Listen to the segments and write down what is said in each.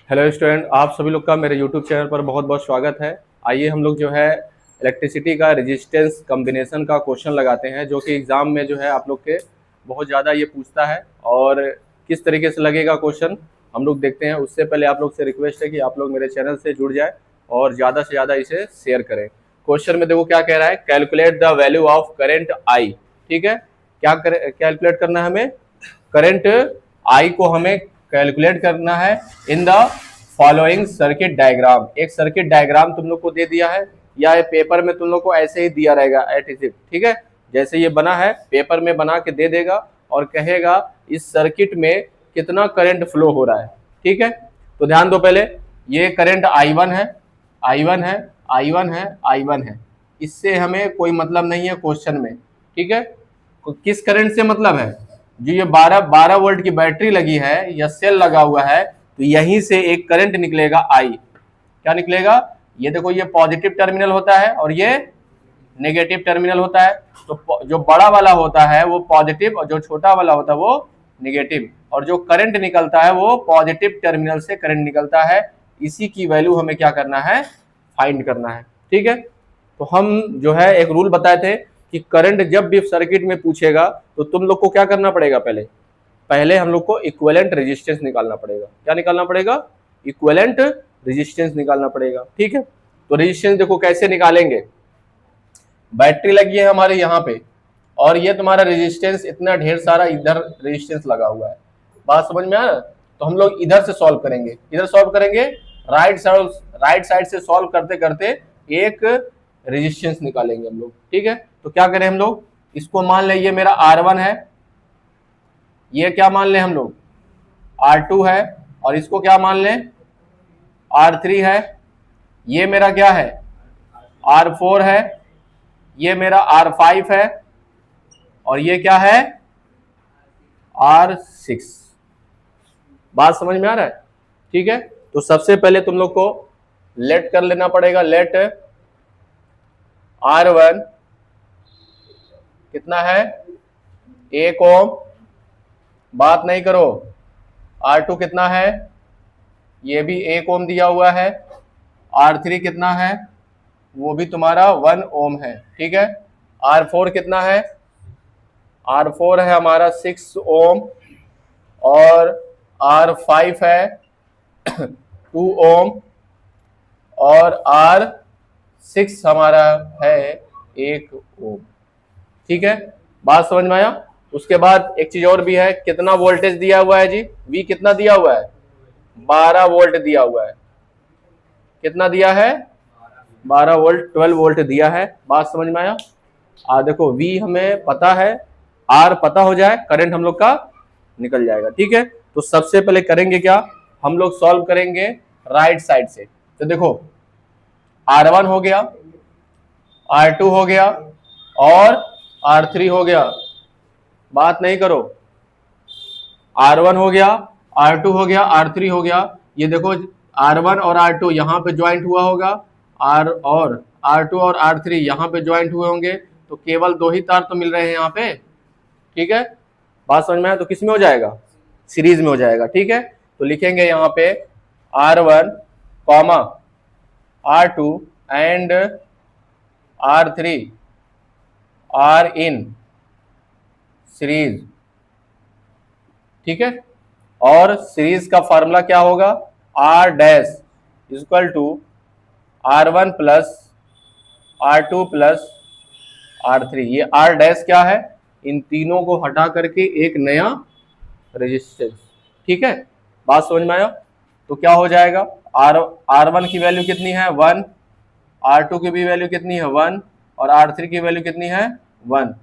Hello student, आप सभी लोग का मेरे यूट्यूब चैनल पर बहुत बहुत स्वागत है। आइए हम लोग जो है इलेक्ट्रिसिटी का रेजिस्टेंस कम्बिनेशन का क्वेश्चन लगाते हैं, जो कि एग्ज़ाम में जो है आप लोग के बहुत ज़्यादा ये पूछता है। और किस तरीके से लगेगा क्वेश्चन हम लोग देखते हैं। उससे पहले आप लोग से रिक्वेस्ट है कि आप लोग मेरे चैनल से जुड़ जाए और ज़्यादा से ज़्यादा इसे शेयर करें। क्वेश्चन में देखो क्या कह रहा है, calculate the value of current आई। ठीक है, क्या कैलकुलेट करना है हमें, करंट आई को हमें कैलकुलेट करना है in the following circuit diagram. एक सर्किट डायग्राम तुम लोग को दे दिया है, या पेपर में तुम लोग को ऐसे ही दिया रहेगा एट इज इट। ठीक है, जैसे ये बना है पेपर में बना के दे देगा और कहेगा इस सर्किट में कितना करंट फ्लो हो रहा है। ठीक है, तो ध्यान दो, पहले ये करंट I1 है, I1 है, I1 है, I1 है। इससे हमें कोई मतलब नहीं है क्वेश्चन में। ठीक है, किस करंट से मतलब है, जो ये 12 वोल्ट की बैटरी लगी है या सेल लगा हुआ है, तो यहीं से एक करंट निकलेगा आई। क्या निकलेगा, ये देखो, ये पॉजिटिव टर्मिनल होता है और ये नेगेटिव टर्मिनल होता है। तो जो बड़ा वाला होता है वो पॉजिटिव और जो छोटा वाला होता है वो नेगेटिव, और जो करंट निकलता है वो पॉजिटिव टर्मिनल से करंट निकलता है। इसी की वैल्यू हमें क्या करना है, फाइंड करना है। ठीक है, तो हम जो है एक रूल बताए थे कि करंट जब भी सर्किट में पूछेगा तो तुम लोग को क्या करना पड़ेगा, पहले पहले हम लोग को इक्विवेलेंट रेजिस्टेंस निकालना पड़ेगा। क्या निकालना पड़ेगा, इक्विवेलेंट रेजिस्टेंस निकालना पड़ेगा। ठीक है, तो रेजिस्टेंस देखो कैसे निकालेंगे, बैटरी लगी है हमारे यहाँ पे और ये तुम्हारा रेजिस्टेंस इतना ढेर सारा इधर रेजिस्टेंस लगा हुआ है। बात समझ में आ रहा, तो हम लोग इधर से सॉल्व करेंगे, इधर सॉल्व करेंगे, राइट साइड से सॉल्व करते करते एक रेजिस्टेंस निकालेंगे हम लोग। ठीक है, तो क्या करें हम लोग, इसको मान लें ये मेरा R1 है, ये क्या मान लें हम लोग R2 है, और इसको क्या मान लें R3 है, ये मेरा क्या है R4 है, ये मेरा R5 है, और ये क्या है R6। बात समझ में आ रहा है। ठीक है, तो सबसे पहले तुम लोग को लेट कर लेना पड़ेगा, लेट R1 कितना है 1 ओम, बात नहीं करो। R2 कितना है, ये भी 1 ओम दिया हुआ है। R3 कितना है, वो भी तुम्हारा 1 ओम है। ठीक है, R4 कितना है, R4 है हमारा 6 ओम, और R5 है 2 ओम, और R6 हमारा है 1 ओम। ठीक है, बात समझ में आया। उसके बाद एक चीज और भी है, कितना वोल्टेज दिया हुआ है जी, V कितना दिया हुआ है 12 वोल्ट दिया हुआ है। कितना दिया है 12 वोल्ट, 12 वोल्ट दिया है। बात समझ में आया। देखो V हमें पता है, R पता हो जाए, करंट हम लोग का निकल जाएगा। ठीक है, तो सबसे पहले करेंगे क्या, हम लोग सॉल्व करेंगे राइट साइड से। तो देखो R1 हो गया, R2 हो गया, और R3 हो गया। बात नहीं करो, R1 हो गया, R2 हो गया, R3 हो गया। ये देखो R1 और R2 यहाँ पे ज्वाइंट हुआ होगा, R2 और R3 यहाँ पे ज्वाइंट हुए होंगे, तो केवल 2 ही तार तो मिल रहे हैं यहाँ पे। ठीक है, बात समझ में आया। तो किस में हो जाएगा, सीरीज में हो जाएगा। ठीक है, तो लिखेंगे यहाँ पे R1 comma R2 and R3 are in series. ठीक है, और सीरीज का फॉर्मूला क्या होगा, R dash equal to R1 plus R2 plus R3। ये R डैश क्या है, इन तीनों को हटा करके एक नया रेजिस्टेंस। ठीक है, बात समझ में आया। तो क्या हो जाएगा, R1 की वैल्यू कितनी है 1, R2 की भी वैल्यू कितनी है 1, और R3 की वैल्यू कितनी है 1।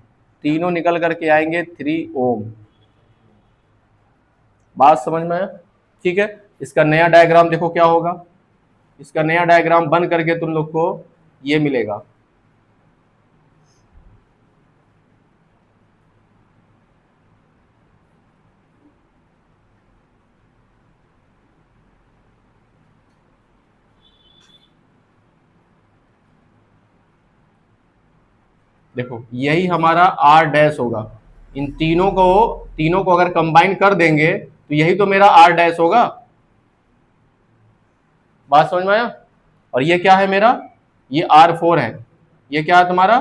तीनों निकल करके आएंगे 3 ओम। बात समझ में आया। ठीक है, इसका नया डायग्राम देखो क्या होगा, इसका नया डायग्राम बन करके तुम लोग को ये मिलेगा। देखो यही हमारा R डैश होगा। इन तीनों को अगर कंबाइन कर देंगे तो यही तो मेरा R डैश होगा। बात समझ में आया। और ये क्या है मेरा, ये R4 है, ये क्या है तुम्हारा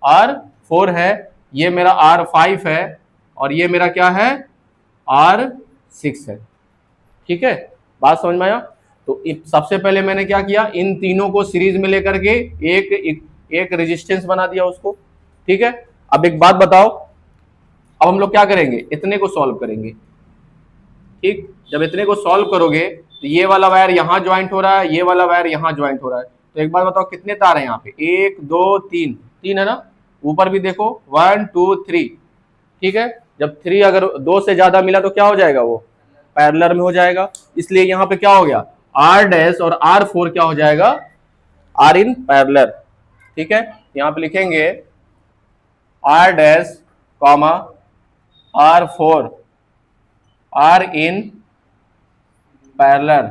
R4 है, ये मेरा R5 है, और ये मेरा क्या है R6 है। ठीक है, बात समझ में आया। तो सबसे पहले मैंने क्या किया, इन तीनों को सीरीज में लेकर के एक रेजिस्टेंस बना दिया उसको। ठीक है, अब एक बात बताओ, अब हम लोग क्या करेंगे, इतने को सॉल्व करेंगे। ठीक, जब इतने को सॉल्व करोगे तो ये वाला वायर यहां ज्वाइंट हो रहा है, ये वाला वायर यहां ज्वाइंट हो रहा है। तो एक बात बताओ, कितने तार हैं यहाँ पे, 1 2 3, 3 है ना। ऊपर भी देखो 1 2 3। ठीक है, जब 3 अगर 2 से ज्यादा मिला तो क्या हो जाएगा, वो पैरेलल में हो जाएगा। इसलिए यहाँ पे क्या हो गया, R डैश और R4 क्या हो जाएगा, R इन पैरेलल। ठीक है, यहाँ पे लिखेंगे R dash comma R4 R इन पैरेलल।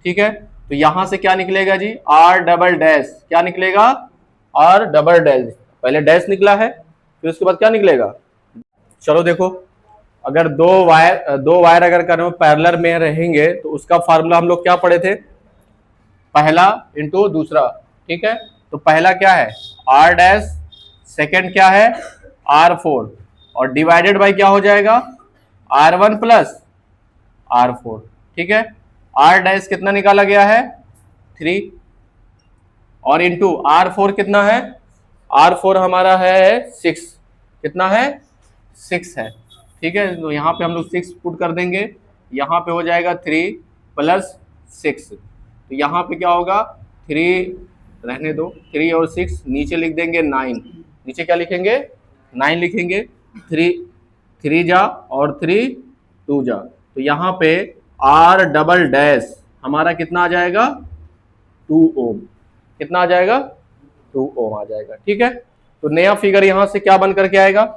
ठीक है, तो यहां से क्या निकलेगा जी, R डबल डैश, क्या निकलेगा R डबल डैश, पहले डैश निकला है फिर उसके बाद क्या निकलेगा। चलो देखो, अगर दो वायर अगर करें पैरेलल में रहेंगे तो उसका फार्मूला हम लोग क्या पढ़े थे, पहला इंटू दूसरा। ठीक है, तो पहला क्या है R डैश, सेकेंड क्या है R4, और डिवाइडेड बाय क्या हो जाएगा R1 प्लस R4। ठीक है, R डैश कितना निकाला गया है 3, और इंटू R4 कितना है, R4 हमारा है 6, कितना है 6 है। ठीक है, तो यहाँ पे हम लोग 6 पुट कर देंगे, यहाँ पे हो जाएगा 3 प्लस 6। तो यहाँ पे क्या होगा, 3 रहने दो, 3 और 6 नीचे लिख देंगे 9, नीचे क्या लिखेंगे 9 लिखेंगे, 3 जा और 3 2 जा। तो यहाँ पे R डबल डैश हमारा कितना आ जाएगा 2 ओम, कितना आ जाएगा 2 ओम आ जाएगा। ठीक है, तो नया फिगर यहाँ से क्या बन करके आएगा,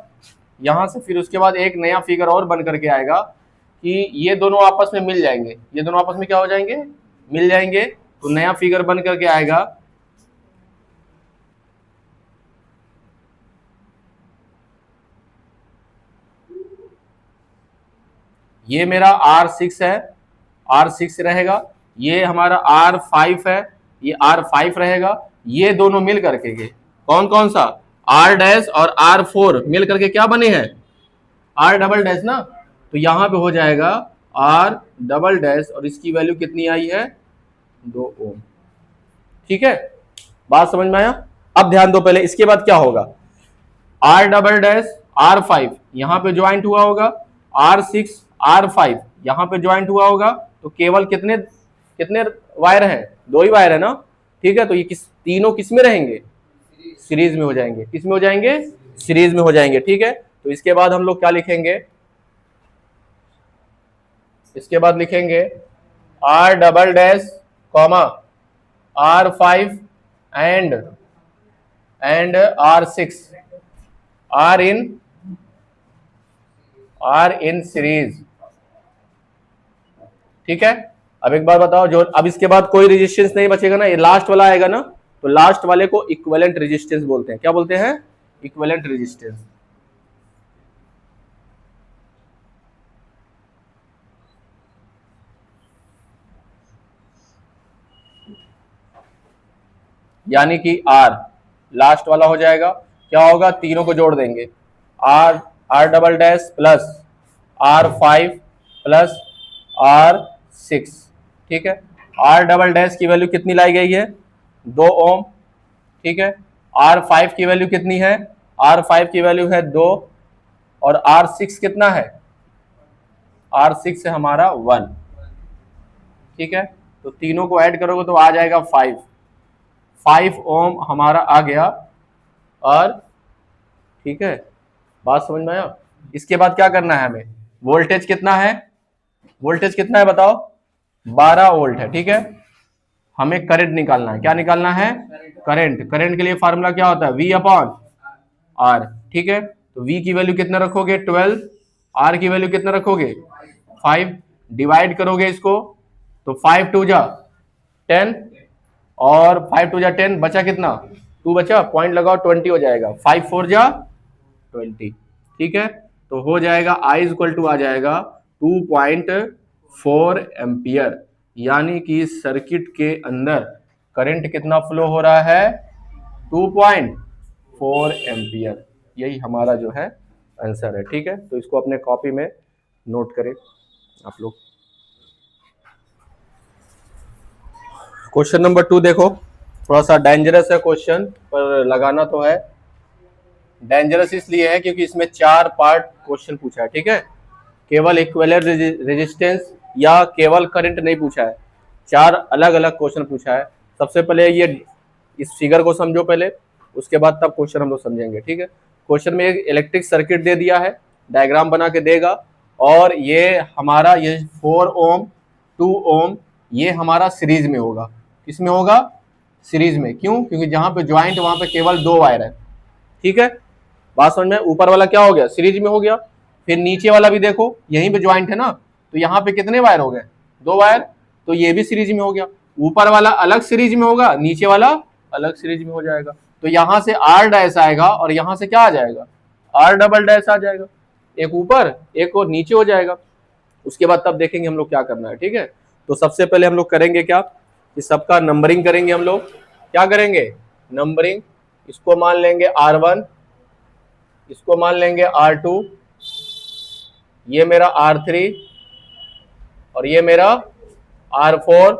यहाँ से फिर उसके बाद एक नया फिगर और बन करके आएगा कि ये दोनों आपस में मिल जाएंगे, ये दोनों आपस में क्या हो जाएंगे, मिल जाएंगे। तो नया फिगर बन करके आएगा, ये मेरा R6 है, R6 रहेगा, ये हमारा R5 है, ये R5 रहेगा। ये दोनों मिल करके के कौन कौन सा R डैश और R4 मिल करके क्या बने हैं R डबल डैश ना। तो यहां पे हो जाएगा R डबल डैश, और इसकी वैल्यू कितनी आई है 2 ओम। ठीक है, बात समझ में आया। अब ध्यान दो, पहले इसके बाद क्या होगा, R डबल डैश R5 यहां पे ज्वाइंट हुआ होगा, R6 R5 यहां पे ज्वाइंट हुआ होगा। तो केवल कितने कितने वायर हैं, 2 ही वायर है ना। ठीक है, तो ये तीनों किस में रहेंगे, सीरीज में हो जाएंगे, किस में हो जाएंगे, सीरीज में हो जाएंगे। ठीक है, तो इसके बाद हम लोग क्या लिखेंगे, इसके बाद लिखेंगे R double dash comma R5 and R6 R in series. ठीक है, अब एक बार बताओ, जो अब इसके बाद कोई रेजिस्टेंस नहीं बचेगा ना, ये लास्ट वाला आएगा ना, तो लास्ट वाले को इक्विवेलेंट रेजिस्टेंस बोलते हैं। क्या बोलते हैं, इक्विवेलेंट रेजिस्टेंस। यानी कि R लास्ट वाला हो जाएगा, क्या होगा, तीनों को जोड़ देंगे, R double dash plus R5 plus R6। ठीक है, R डबल डैश की वैल्यू कितनी लाई गई है 2 ओम। ठीक है, R5 की वैल्यू कितनी है, R5 की वैल्यू है 2, और R6 कितना है, R6 है हमारा 1। ठीक है, तो तीनों को ऐड करोगे तो आ जाएगा 5 ओम हमारा आ गया। और ठीक है, बात समझ में आया। इसके बाद क्या करना है हमें, वोल्टेज कितना है, वोल्टेज कितना है बताओ, 12 वोल्ट है। ठीक है, हमें करंट निकालना है, क्या निकालना है, करंट। करंट के लिए फार्मूला क्या होता है, V अपॉन R। ठीक है, तो V की वैल्यू कितना रखोगे 12, R की वैल्यू कितना रखोगे 5, डिवाइड करोगे इसको तो 5 2 जा 10, और 5 2 जा 10, बचा कितना 2 बचा, पॉइंट लगाओ 20 हो जाएगा, 5 4 जा 20। ठीक है, तो हो जाएगा I इक्वल टू आ जाएगा 2.4 एम्पियर। यानी कि सर्किट के अंदर करंट कितना फ्लो हो रहा है, 2.4 एम्पियर। यही हमारा जो है आंसर है। ठीक है, तो इसको अपने कॉपी में नोट करें आप लोग। क्वेश्चन नंबर 2 देखो, थोड़ा सा डेंजरस है क्वेश्चन, पर लगाना तो है। डेंजरस इसलिए है क्योंकि इसमें 4 पार्ट क्वेश्चन पूछा है। ठीक है, केवल इक्विवेलेंट रेजिस्टेंस या केवल करंट नहीं पूछा है, 4 अलग अलग क्वेश्चन पूछा है। सबसे पहले ये इस फिगर को समझो पहले, उसके बाद तब क्वेश्चन हम लोग समझेंगे। ठीक है, क्वेश्चन में एक इलेक्ट्रिक सर्किट दे दिया है, डायग्राम बना के देगा, और ये हमारा ये 4 ओम 2 ओम ये हमारा सीरीज में होगा। किसमें होगा, सीरीज में। क्यों, क्योंकि जहां पे ज्वाइंट वहां पे केवल 2 वायर है। ठीक है, बात समझ में। ऊपर वाला क्या हो गया, सीरीज में हो गया। फिर नीचे वाला भी देखो, यहीं पे ज्वाइंट है ना, तो यहाँ पे कितने वायर हो गए, 2 वायर, तो ये भी सीरीज में हो गया। ऊपर वाला अलग सीरीज में होगा, नीचे वाला अलग सीरीज में हो जाएगा। तो यहां से आर डैश आएगा और यहां से क्या आ जाएगा, आर डबल डैश आ जाएगा। एक ऊपर एक और नीचे हो जाएगा। उसके बाद तब देखेंगे हम लोग क्या करना है। ठीक है, तो सबसे पहले हम लोग करेंगे क्या, कि सबका नंबरिंग करेंगे। हम लोग क्या करेंगे, नंबरिंग। इसको मान लेंगे R1, इसको मान लेंगे R2, ये मेरा R3, और ये मेरा R4,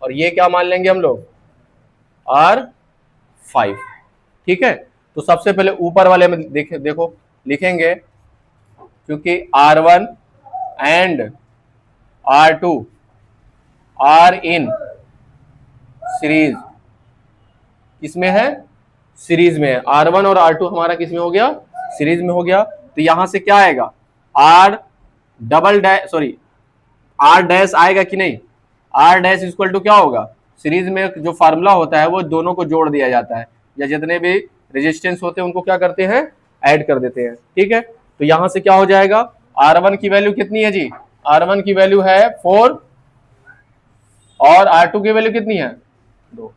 और ये क्या मान लेंगे हम लोग, R5। ठीक है, तो सबसे पहले ऊपर वाले में देखो लिखेंगे, क्योंकि R1 and R2 are in series, किसमें है, सीरीज में है। R1 और R2 हमारा किसमें हो गया, सीरीज में हो गया। तो यहां से क्या आएगा, R double dash, sorry R dash आएगा कि नहीं, R डैश इक्वल टू क्या होगा, सीरीज में जो फार्मूला होता है वो दोनों को जोड़ दिया जाता है, या जितने भी रेजिस्टेंस होते हैं उनको क्या करते हैं, ऐड कर देते हैं। ठीक है, तो यहां से क्या हो जाएगा, R1 की वैल्यू कितनी है जी, R1 की वैल्यू है 4, और R2 की वैल्यू कितनी है 2।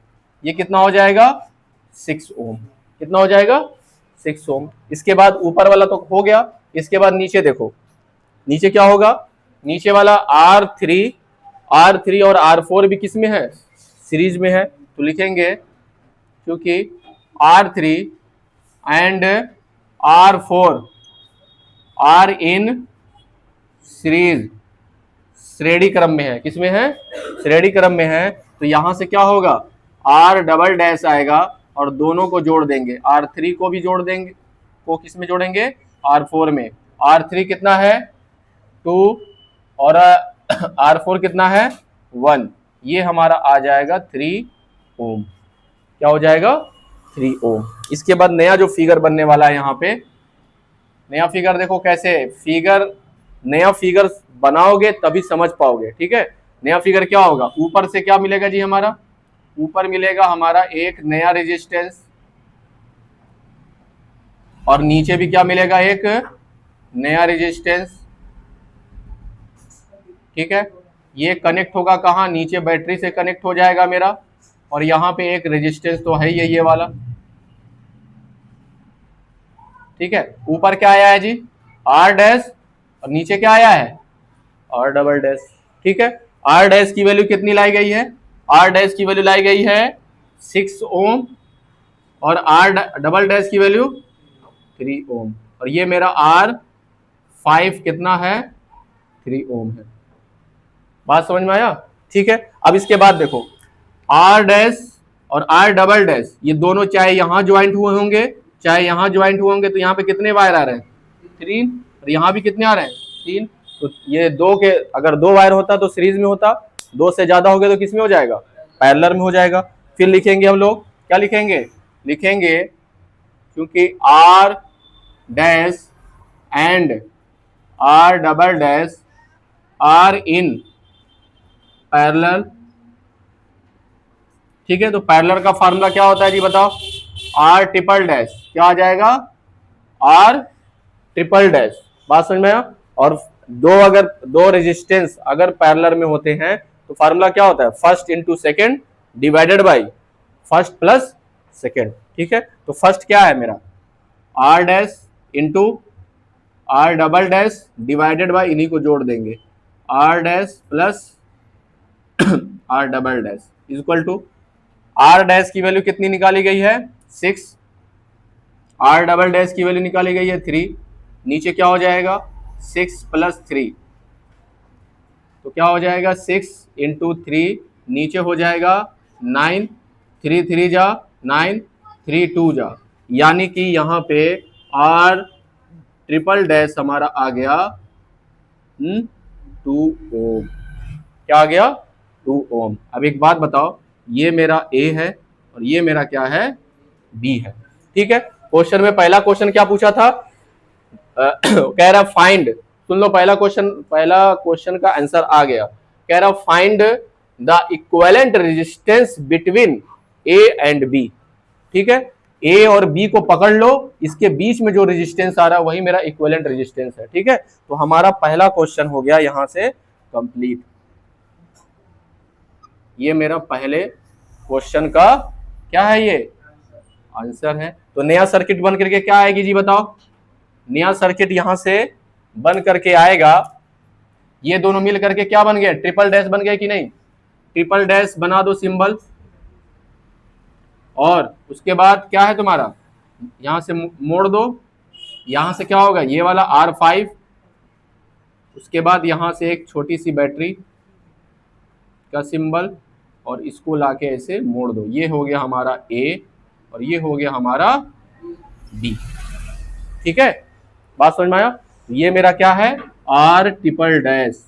ये कितना हो जाएगा, 6 ओम। कितना हो जाएगा, 6 ओम। इसके बाद ऊपर वाला तो हो गया, इसके बाद नीचे देखो, नीचे क्या होगा, नीचे वाला R3 और R4 भी किस में है, सीरीज में है। तो लिखेंगे, क्योंकि R3 and R4 are in series, श्रेणी क्रम में है, किसमें है, श्रेणी क्रम में है। तो यहां से क्या होगा, R डबल डैश आएगा और दोनों को जोड़ देंगे, R3 को भी जोड़ देंगे, को किस में जोड़ेंगे, R4 में। R3 कितना है 2 और R4 कितना है 1, ये हमारा आ जाएगा 3 ओम। क्या हो जाएगा, 3 ओम। इसके बाद नया जो फिगर बनने वाला है, यहाँ पे नया फिगर देखो कैसे, फिगर नया फिगर बनाओगे तभी समझ पाओगे। ठीक है, नया फिगर क्या होगा, ऊपर से क्या मिलेगा जी, हमारा ऊपर मिलेगा हमारा एक नया रेजिस्टेंस, और नीचे भी क्या मिलेगा, एक नया रेजिस्टेंस। ठीक है, ये कनेक्ट होगा कहाँ, नीचे बैटरी से कनेक्ट हो जाएगा मेरा, और यहाँ पे एक रेजिस्टेंस तो है ये वाला। ठीक है, ऊपर क्या आया है जी, R डैश, और नीचे क्या आया है, R डबल डैश। ठीक है, R डैश की वैल्यू कितनी लाई गई है, R डैश की वैल्यू लाई गई है 6 ओम, और R डबल डैश की वैल्यू 3 ओम, और ये मेरा R5 कितना है, 3 ओम है। बात समझ में आया। ठीक है, अब इसके बाद देखो, R डैश और R डबल डैश ये दोनों चाहे यहां ज्वाइंट हुए होंगे चाहे यहां ज्वाइंट हुए होंगे, तो यहाँ पे कितने वायर आ रहे हैं, 3, और यहाँ भी कितने आ रहे हैं, 3। तो ये 2 के, अगर 2 वायर होता तो सीरीज में होता, 2 से ज्यादा हो गए तो किस में हो जाएगा, पैरेलल में हो जाएगा। फिर लिखेंगे हम लोग, क्या लिखेंगे, लिखेंगे क्योंकि R dash and R double dash are in parallel. ठीक है, तो पैरेलल का फार्मूला क्या होता है जी, बताओ, R ट्रिपल डैश, क्या आ जाएगा, R ट्रिपल डैश। बात समझ में आया। और अगर दो रेजिस्टेंस अगर पैरेलल में होते हैं तो फार्मूला क्या होता है, first into second divided by first plus second. ठीक है, तो फर्स्ट क्या है मेरा, R dash into R double dash divided by, इन्हीं को जोड़ देंगे, R dash plus R double dash equal to R dash की वैल्यू कितनी निकाली गई है 6, आर डबल डैश की वैल्यू निकाली गई है 3, नीचे क्या हो जाएगा 6 + 3, तो क्या हो जाएगा 6 × 3, नीचे हो जाएगा 9, 3 3 जा 9, 3 2 जा, यानी कि यहाँ पे आर ट्रिपल डैश हमारा आ गया 2 ओम। क्या आ गया 2 ओम। अब एक बात बताओ, ये मेरा ए है और ये मेरा क्या है बी है, ठीक है। क्वेश्चन में पहला क्वेश्चन क्या पूछा था, कह रहा फाइंड, सुन लो पहला क्वेश्चन का आंसर आ गया, कह रहा find the equivalent resistance between A and B, ठीक है। ए और बी को पकड़ लो, इसके बीच में जो रेजिस्टेंस आ रहा है वही मेरा इक्विवेलेंट रेजिस्टेंस है, ठीक है। तो हमारा पहला क्वेश्चन हो गया यहां से कंप्लीट। ये मेरा पहले क्वेश्चन का क्या है, ये आंसर है। तो नया सर्किट बन करके क्या आएगी जी बताओ, नया सर्किट यहां से बन करके आएगा, ये दोनों मिल करके क्या बन गए, ट्रिपल डैश बन गए कि नहीं, ट्रिपल डैश बना दो सिंबल, और उसके बाद क्या है तुम्हारा, यहां से मोड़ दो, यहां से क्या होगा ये वाला R5, उसके बाद यहां से एक छोटी सी बैटरी का सिंबल, और इसको लाके ऐसे मोड़ दो, ये हो गया हमारा A और ये हो गया हमारा B, ठीक है। बात समझ में आया। ये मेरा क्या है R ट्रिपल डैश,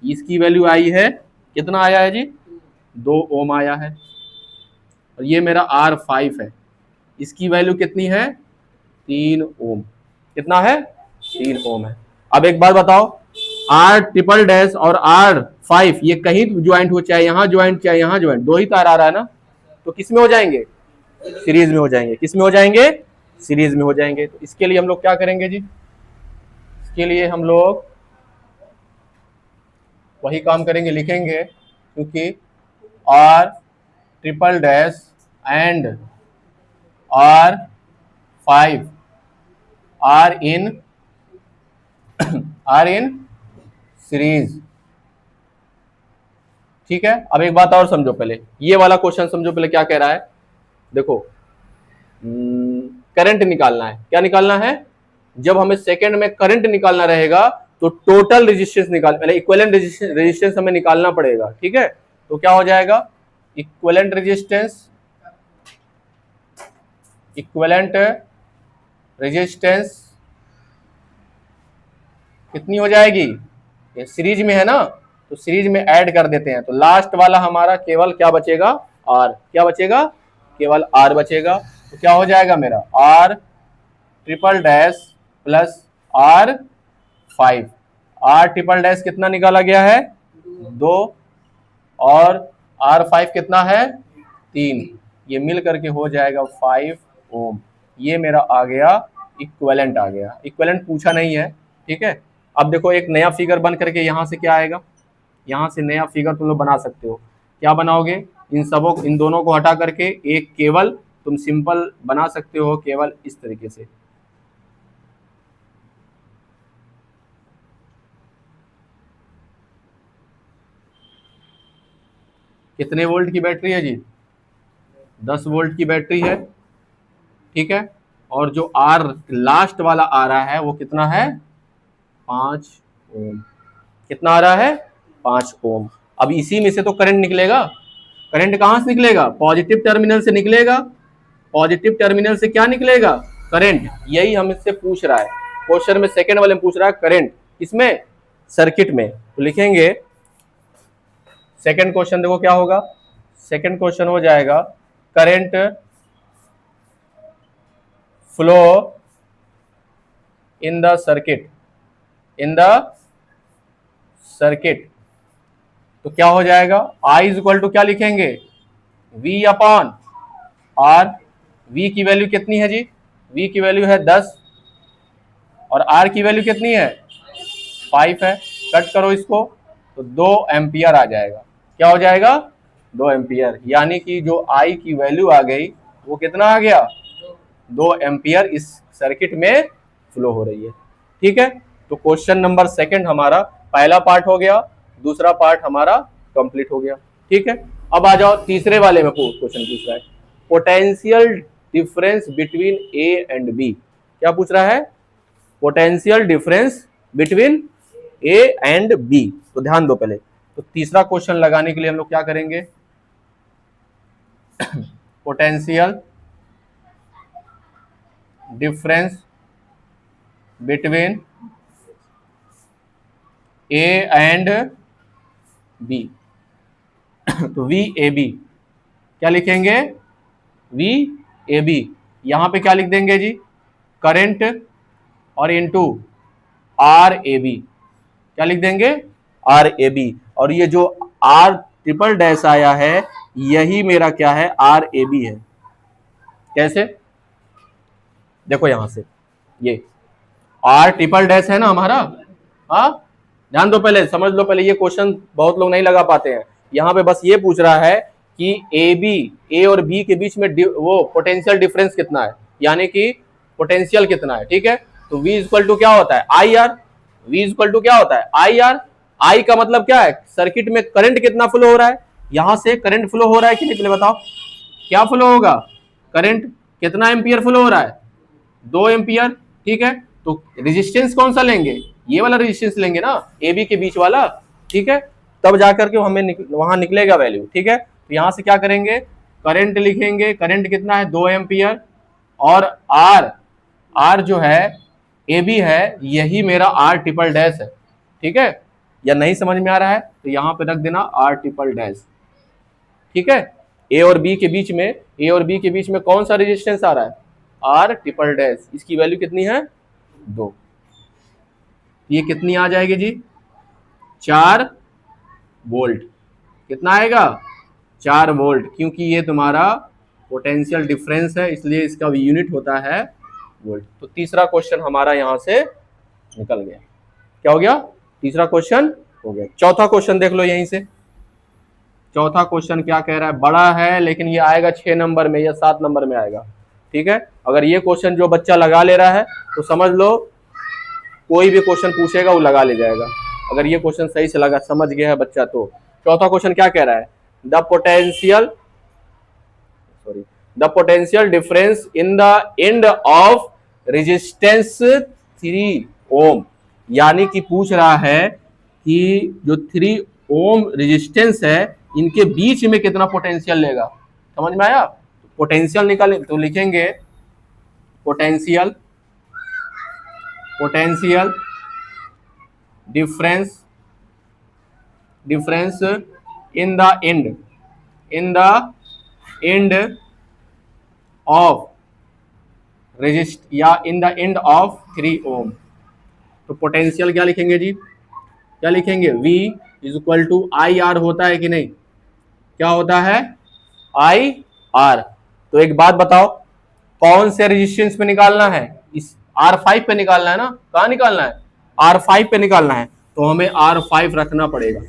इसकी वैल्यू आई है कितना आया है जी 2 ओम आया है, और ये मेरा R5 है, इसकी वैल्यू कितनी है 3 ओम, कितना है 3 ओम है। अब एक बात बताओ, R ट्रिपल डैश और R5 ये कहीं ज्वाइंट हो, चाहे यहाँ ज्वाइंट चाहे यहाँ ज्वाइंट, दो ही तार आ रहा है ना, तो किस में हो जाएंगे, सीरीज में हो जाएंगे। किस में हो जाएंगे, सीरीज में हो जाएंगे। तो इसके लिए हम लोग क्या करेंगे जी, इसके लिए हम लोग वही काम करेंगे, लिखेंगे, क्योंकि R triple dash and R5 are in series, ठीक है। अब एक बात और समझो, पहले ये वाला क्वेश्चन समझो, पहले क्या कह रहा है, देखो करंट निकालना है। क्या निकालना है, जब हमें सेकंड में करंट निकालना रहेगा तो टोटल रेजिस्टेंस निकाल, पहले इक्विवेलेंट रेजिस्टेंस हमें निकालना पड़ेगा, ठीक है। तो क्या हो जाएगा, इक्विवेलेंट रेजिस्टेंस कितनी हो जाएगी, ये सीरीज में है ना, तो सीरीज में ऐड कर देते हैं, तो लास्ट वाला हमारा केवल क्या बचेगा आर, क्या बचेगा, केवल आर बचेगा। तो क्या हो जाएगा मेरा R triple dash plus R5, R triple dash कितना निकाला गया है 2, और R5 कितना है 3, ये मिल करके हो जाएगा 5 ओम। ये मेरा आ गया इक्विवेलेंट, आ गया इक्विवेलेंट, पूछा नहीं है, ठीक है। अब देखो एक नया फिगर बन करके यहाँ से क्या आएगा, यहाँ से नया फिगर तुम लोग बना सकते हो। क्या बनाओगे, इन दोनों को हटा करके एक केवल तुम सिंपल बना सकते हो, केवल इस तरीके से। कितने वोल्ट की बैटरी है जी, 10 वोल्ट की बैटरी है, ठीक है। और जो आर लास्ट वाला आ रहा है वो कितना है 5 ओम, कितना आ रहा है 5 ओम। अब इसी में से तो करंट निकलेगा, करंट कहां से निकलेगा, पॉजिटिव टर्मिनल से निकलेगा, पॉजिटिव टर्मिनल से क्या निकलेगा करंट, यही हम इससे पूछ रहा है क्वेश्चन में, सेकंड वाले में पूछ रहा है करंट, इसमें सर्किट में। तो लिखेंगे सेकंड क्वेश्चन, देखो क्या होगा, सेकंड क्वेश्चन हो जाएगा current flow in the circuit, तो क्या हो जाएगा, I इक्वल टू क्या लिखेंगे V अपॉन R, V की वैल्यू कितनी है जी, V की वैल्यू है 10 और R की वैल्यू कितनी है 5 है, कट करो इसको तो 2 एम्पियर आ जाएगा। क्या हो जाएगा 2 एम्पियर, यानी कि जो I की वैल्यू आ गई वो कितना आ गया 2 एम्पियर इस सर्किट में फ्लो हो रही है, ठीक है। तो क्वेश्चन नंबर सेकंड हमारा पहला पार्ट हो गया, दूसरा पार्ट हमारा कंप्लीट हो गया। ठीक है, अब आ जाओ तीसरे वाले में, क्वेश्चन पूछ रहा है potential difference between A and B. क्या पूछ रहा है? Potential difference between A and B. तो ध्यान दो पहले, तो तीसरा क्वेश्चन लगाने के लिए हम लोग क्या करेंगे, potential difference between A and B. तो वी ए बी क्या लिखेंगे? V A B. यहां पे क्या लिख देंगे जी? करंट और इनटू आर ए बी। क्या लिख देंगे? R A B. और ये जो आर ट्रिपल डैश आया है यही मेरा क्या है? आर ए बी है। कैसे? देखो यहां से ये आर ट्रिपल डैश है ना हमारा। हाँ, ध्यान दो पहले, समझ लो पहले, ये क्वेश्चन बहुत लोग नहीं लगा पाते हैं। यहाँ पे बस ये पूछ रहा है कि ए और बी के बीच में वो पोटेंशियल डिफरेंस कितना है, यानी कि पोटेंशियल कितना है। ठीक है, तो V इक्वल टू क्या होता है? I R. V equal to क्या होता है? I are. आई का मतलब क्या है? सर्किट में करंट कितना फ्लो हो रहा है, यहां से करंट फ्लो हो रहा है कि नहीं, पहले बताओ क्या फ्लो होगा? करंट कितना एम्पियर फ्लो हो रहा है? 2 एम्पियर। ठीक है, तो रेजिस्टेंस कौन सा लेंगे? ये वाला रेजिस्टेंस लेंगे ना, ए बी के बीच वाला। ठीक है, तब जाकर के हमें वहां निकलेगा वैल्यू। ठीक है, तो यहां से क्या करेंगे? करंट लिखेंगे, करंट कितना है? 2 एम्पियर। और आर जो है ए बी है, यही मेरा आर ट्रिपल डैश है। ठीक है, या नहीं समझ में आ रहा है तो यहां पे रख देना आर ट्रिपल डैश। ठीक है, ए और बी के बीच में कौन सा रेजिस्टेंस आ रहा है? R triple dash. इसकी वैल्यू कितनी है? 2। ये कितनी आ जाएगी जी? 4 वोल्ट। कितना आएगा? 4 वोल्ट, क्योंकि ये तुम्हारा पोटेंशियल डिफरेंस है, इसलिए इसका यूनिट होता है वोल्ट। तो तीसरा क्वेश्चन हमारा यहां से निकल गया। क्या हो गया? तीसरा क्वेश्चन हो गया। चौथा क्वेश्चन देख लो यहीं से। चौथा क्वेश्चन क्या कह रहा है? बड़ा है लेकिन ये आएगा 6 नंबर में या 7 नंबर में आएगा। ठीक है, अगर ये क्वेश्चन जो बच्चा लगा ले रहा है तो समझ लो कोई भी क्वेश्चन पूछेगा वो लगा ले जाएगा, अगर ये क्वेश्चन सही से लगा समझ गया है बच्चा तो। चौथा क्वेश्चन क्या कह रहा है? The potential difference in the end of resistance 3 ओम। यानी कि पूछ रहा है कि जो 3 ओम रेजिस्टेंस है इनके बीच में कितना पोटेंशियल लेगा। समझ में आया? पोटेंशियल निकाले तो लिखेंगे potential difference in the end of resist या in the end of 3 ohm. तो पोटेंशियल क्या लिखेंगे जी? क्या लिखेंगे? V is equal to I R होता है कि नहीं? क्या होता है? I R. तो एक बात बताओ, कौन से रेजिस्टेंस पे निकालना है? इस R5 पे निकालना है ना। कहाँ निकालना है? R5 पे निकालना है, तो हमें R5 रखना पड़ेगा।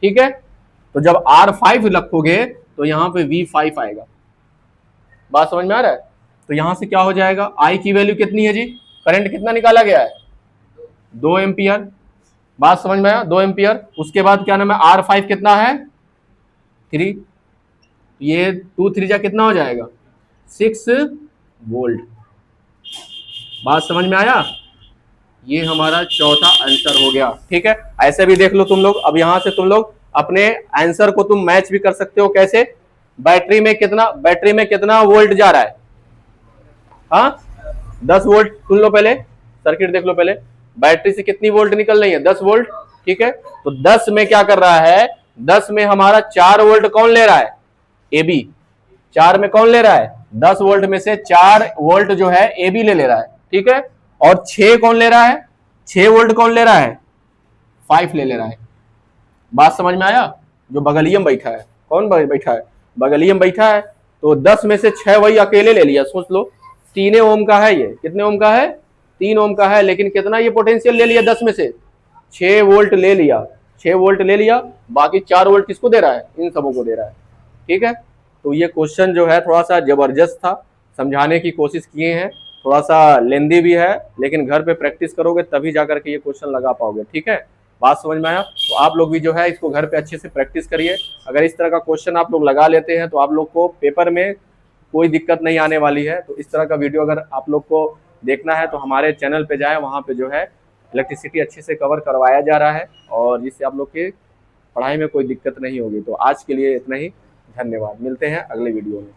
ठीक है, तो जब R5 रखोगे तो यहाँ पे V5 आएगा। बात समझ में आ रहा है? तो यहां से क्या हो जाएगा? I की वैल्यू कितनी है जी? करंट कितना निकाला गया है? 2 एम्पियर। बात समझ में आया? 2 एम्पियर। उसके बाद क्या नाम है? R5 कितना है? 3। ये 2 3 जा कितना हो जाएगा? 6 वोल्ट। बात समझ में आया? ये हमारा चौथा आंसर हो गया। ठीक है, ऐसे भी देख लो तुम लोग। अब यहां से तुम लोग अपने आंसर को तुम मैच भी कर सकते हो। कैसे? बैटरी में कितना वोल्ट जा रहा है? हाँ, 10 वोल्ट। सुन लो पहले, सर्किट देख लो पहले। बैटरी से कितनी वोल्ट निकल रही है? 10 वोल्ट। ठीक है, तो 10 में क्या कर रहा है? 10 में हमारा 4 वोल्ट कौन ले रहा है? A B. 4 में कौन ले रहा है? 10 वोल्ट में से 4 वोल्ट जो है ए बी ले रहा है। ठीक है, और 6 कौन ले रहा है? 6 वोल्ट कौन ले रहा है? 5 ले रहा है। बात समझ में आया? जो बगलियम बैठा है, कौन बैठा है? बगलियम बैठा है। तो 10 में से 6 वही अकेले ले लिया। सोच लो, 3 ओम का है ये। कितने ओम का है? 3 ओम का है, लेकिन कितना ये पोटेंशियल ले लिया? 10 में से 6 वोल्ट ले लिया। 6 वोल्ट ले लिया, बाकी 4 वोल्ट किसको दे रहा है? इन सबों को दे रहा है। ठीक है, तो ये क्वेश्चन जो है थोड़ा सा जबरदस्त था, समझाने की कोशिश किए हैं। थोड़ा सा लेंदी भी है, लेकिन घर पे प्रैक्टिस करोगे तभी जाकर के ये क्वेश्चन लगा पाओगे। ठीक है, बात समझ में आया? तो आप लोग भी जो है इसको घर पे अच्छे से प्रैक्टिस करिए। अगर इस तरह का क्वेश्चन आप लोग लगा लेते हैं तो आप लोग को पेपर में कोई दिक्कत नहीं आने वाली है। तो इस तरह का वीडियो अगर आप लोग को देखना है तो हमारे चैनल पे जाएं, वहाँ पे जो है इलेक्ट्रिसिटी अच्छे से कवर करवाया जा रहा है और जिससे आप लोग की पढ़ाई में कोई दिक्कत नहीं होगी। तो आज के लिए इतना ही, धन्यवाद। मिलते हैं अगले वीडियो में।